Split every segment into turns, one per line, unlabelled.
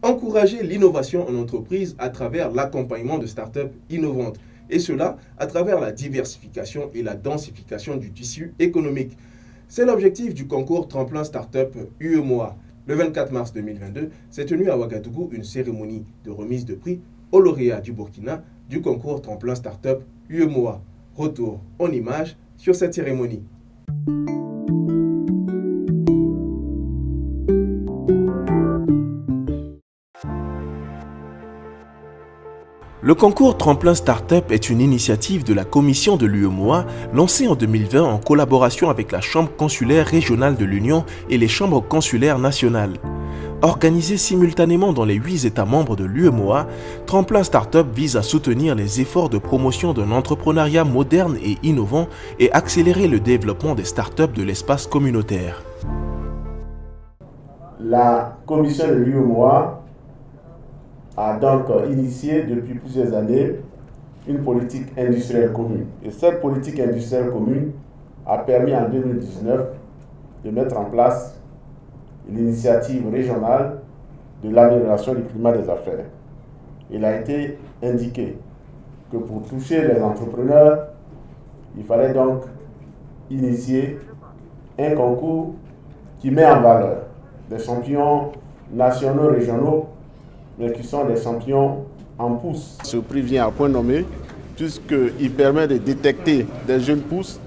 Encourager l'innovation en entreprise à travers l'accompagnement de startups innovantes, et cela à travers la diversification et la densification du tissu économique. C'est l'objectif du concours Tremplin Startup UEMOA. Le 24 mars 2022 s'est tenue à Ouagadougou une cérémonie de remise de prix aux lauréats du Burkina du concours Tremplin Startup UEMOA. Retour en images sur cette cérémonie. Le concours Tremplin Startup est une initiative de la commission de l'UEMOA lancée en 2020 en collaboration avec la Chambre consulaire régionale de l'Union et les chambres consulaires nationales. Organisé simultanément dans les 8 États membres de l'UEMOA, Tremplin Startup vise à soutenir les efforts de promotion d'un entrepreneuriat moderne et innovant et accélérer le développement des startups de l'espace communautaire.
La commission de l'UEMOA a donc initié depuis plusieurs années une politique industrielle commune. Et cette politique industrielle commune a permis en 2019 de mettre en place l'initiative régionale de l'amélioration du climat des affaires. Il a été indiqué que pour toucher les entrepreneurs, il fallait donc initier un concours qui met en valeur des champions nationaux, régionaux, mais qui sont des champions en pousses. Ce prix vient à point nommé, puisqu'il permet de détecter des jeunes pousses,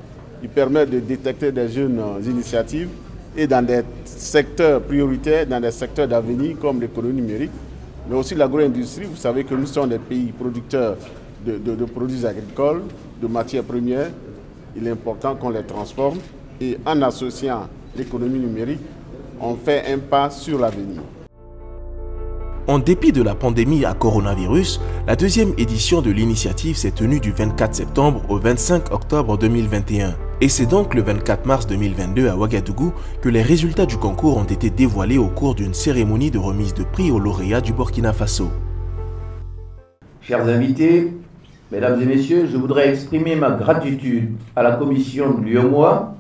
il permet de détecter des jeunes initiatives, et dans des secteurs prioritaires, dans des secteurs d'avenir comme l'économie numérique, mais aussi l'agro-industrie. Vous savez que nous sommes des pays producteurs de produits agricoles, de matières premières. Il est important qu'on les transforme et en associant l'économie numérique, on fait un pas sur l'avenir.
En dépit de la pandémie à coronavirus, la deuxième édition de l'initiative s'est tenue du 24 septembre au 25 octobre 2021. Et c'est donc le 24 mars 2022 à Ouagadougou que les résultats du concours ont été dévoilés au cours d'une cérémonie de remise de prix aux lauréats du Burkina Faso.
Chers invités, mesdames et messieurs, je voudrais exprimer ma gratitude à la commission de l'UEMOA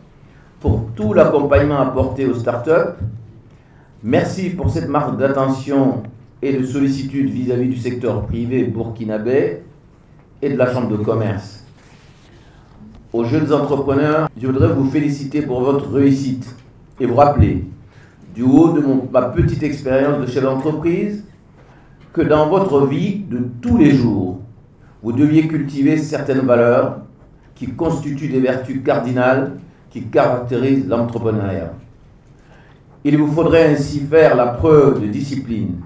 pour tout l'accompagnement apporté aux startups. Merci pour cette marque d'attention et de sollicitude vis-à-vis du secteur privé burkinabé et de la Chambre de commerce. Aux jeunes entrepreneurs, je voudrais vous féliciter pour votre réussite et vous rappeler, du haut de ma petite expérience de chef d'entreprise, que dans votre vie de tous les jours, vous deviez cultiver certaines valeurs qui constituent des vertus cardinales qui caractérisent l'entrepreneuriat. Il vous faudrait ainsi faire la preuve de discipline,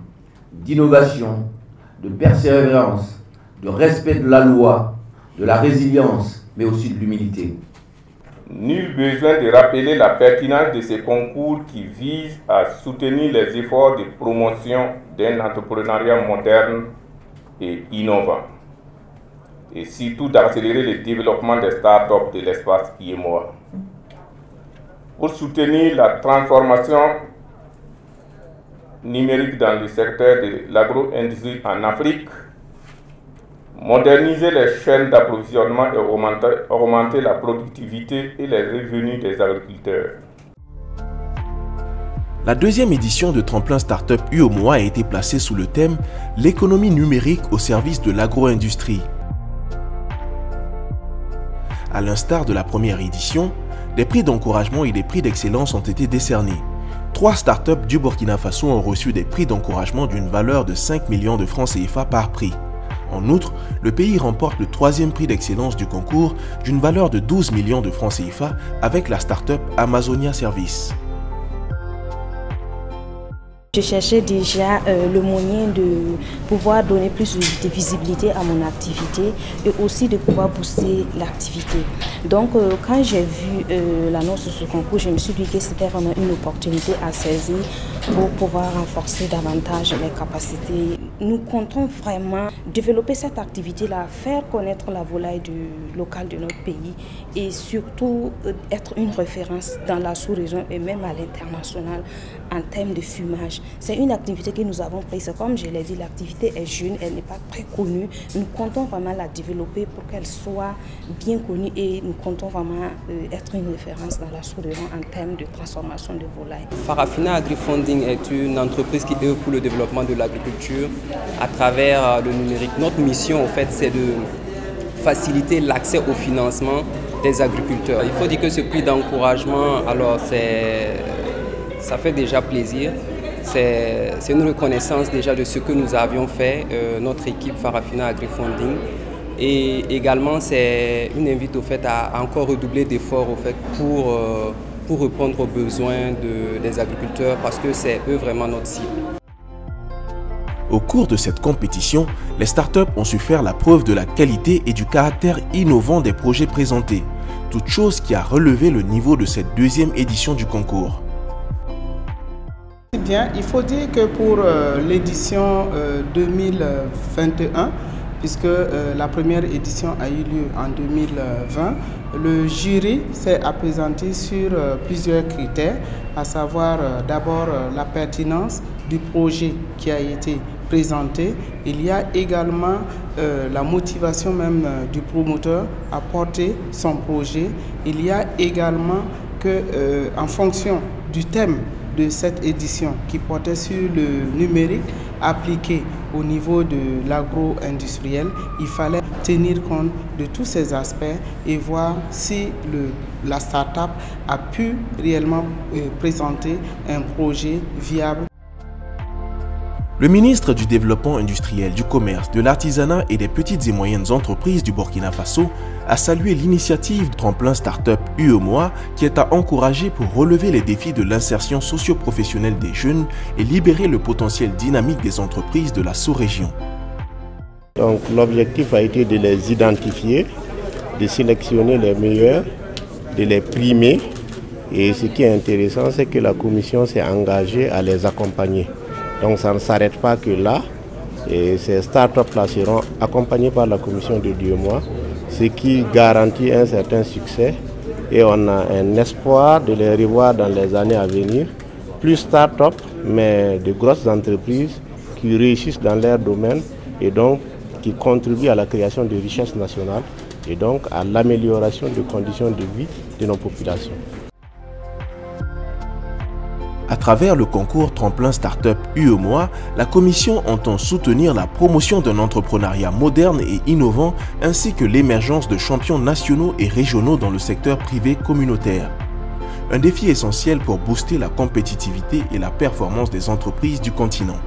d'innovation, de persévérance, de respect de la loi, de la résilience, mais aussi de l'humilité.
Nul besoin de rappeler la pertinence de ces concours qui visent à soutenir les efforts de promotion d'un entrepreneuriat moderne et innovant, et surtout d'accélérer le développement des startups de l'espace UEMOA. Pour soutenir la transformation numérique dans le secteur de l'agro-industrie en Afrique, moderniser les chaînes d'approvisionnement et augmenter la productivité et les revenus des agriculteurs.
La deuxième édition de Tremplin Startup UEMOA a été placée sous le thème « L'économie numérique au service de l'agro-industrie ». À l'instar de la première édition, des prix d'encouragement et des prix d'excellence ont été décernés. 3 startups du Burkina Faso ont reçu des prix d'encouragement d'une valeur de 5 millions de francs CFA par prix. En outre, le pays remporte le 3e prix d'excellence du concours d'une valeur de 12 millions de francs CFA avec la start-up Amazonia Service.
Je cherchais déjà le moyen de pouvoir donner plus de visibilité à mon activité et aussi de pouvoir booster l'activité. Donc quand j'ai vu l'annonce de ce concours, je me suis dit que c'était vraiment une opportunité à saisir pour pouvoir renforcer davantage les capacités. Nous comptons vraiment développer cette activité-là, faire connaître la volaille locale de notre pays et surtout être une référence dans la sous-région et même à l'international en termes de fumage. âge. C'est une activité que nous avons prise. Comme je l'ai dit, l'activité est jeune, elle n'est pas très connue. Nous comptons vraiment la développer pour qu'elle soit bien connue et nous comptons vraiment être une référence dans la sous-région en termes de transformation de volailles.
Farafina AgriFunding est une entreprise qui œuvre pour le développement de l'agriculture à travers le numérique. Notre mission, en fait, c'est de faciliter l'accès au financement des agriculteurs. Il faut dire que ce prix d'encouragement, alors ça fait déjà plaisir. C'est une reconnaissance déjà de ce que nous avions fait, notre équipe Farafina AgriFunding. Et également, c'est une invite au fait à encore redoubler d'efforts au fait pour répondre aux besoins des agriculteurs parce que c'est eux vraiment notre cible.
Au cours de cette compétition, les startups ont su faire la preuve de la qualité et du caractère innovant des projets présentés, toute chose qui a relevé le niveau de cette deuxième édition du concours.
Bien, il faut dire que pour l'édition 2021, puisque la première édition a eu lieu en 2020, le jury s'est appesanti sur plusieurs critères, à savoir d'abord la pertinence du projet qui a été présenté. Il y a également la motivation même du promoteur à porter son projet. Il y a également que en fonction du thème de cette édition qui portait sur le numérique appliqué au niveau de l'agro-industriel, il fallait tenir compte de tous ces aspects et voir si la start-up a pu réellement présenter un projet viable.
Le ministre du Développement industriel, du commerce, de l'artisanat et des petites et moyennes entreprises du Burkina Faso a salué l'initiative Tremplin Startup UEMOA qui est à encourager pour relever les défis de l'insertion socio-professionnelle des jeunes et libérer le potentiel dynamique des entreprises de la sous-région.
Donc l'objectif a été de les identifier, de sélectionner les meilleurs, de les primer. Et ce qui est intéressant, c'est que la commission s'est engagée à les accompagner. Donc ça ne s'arrête pas que là. Et ces startups-là seront accompagnées par la commission de l'UEMOA, ce qui garantit un certain succès. Et on a un espoir de les revoir dans les années à venir. Plus startups, mais de grosses entreprises qui réussissent dans leur domaine et donc qui contribuent à la création de richesses nationales et donc à l'amélioration des conditions de vie de nos populations.
À travers le concours Tremplin Startup UEMOA, la Commission entend soutenir la promotion d'un entrepreneuriat moderne et innovant ainsi que l'émergence de champions nationaux et régionaux dans le secteur privé communautaire. Un défi essentiel pour booster la compétitivité et la performance des entreprises du continent.